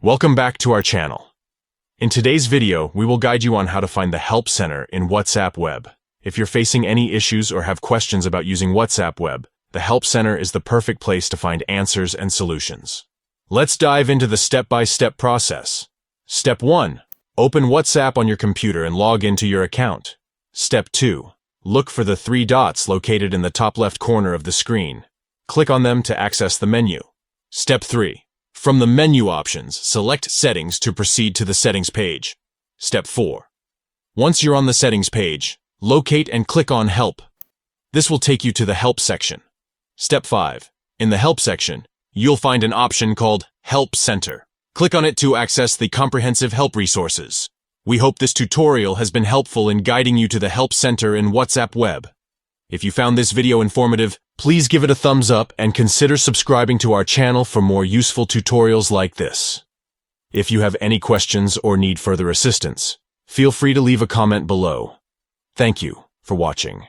Welcome back to our channel. In today's video, we will guide you on how to find the Help Center in WhatsApp Web. If you're facing any issues or have questions about using WhatsApp Web, the Help Center is the perfect place to find answers and solutions. Let's dive into the step-by-step process. Step 1. Open WhatsApp on your computer and log into your account. Step 2. Look for the 3 dots located in the top left corner of the screen. Click on them to access the menu. Step 3. From the menu options, select Settings to proceed to the Settings page. Step 4. Once you're on the Settings page, locate and click on Help. This will take you to the Help section. Step 5. In the Help section, you'll find an option called Help Center. Click on it to access the comprehensive help resources. We hope this tutorial has been helpful in guiding you to the Help Center in WhatsApp Web. If you found this video informative, please give it a thumbs up and consider subscribing to our channel for more useful tutorials like this. If you have any questions or need further assistance, feel free to leave a comment below. Thank you for watching.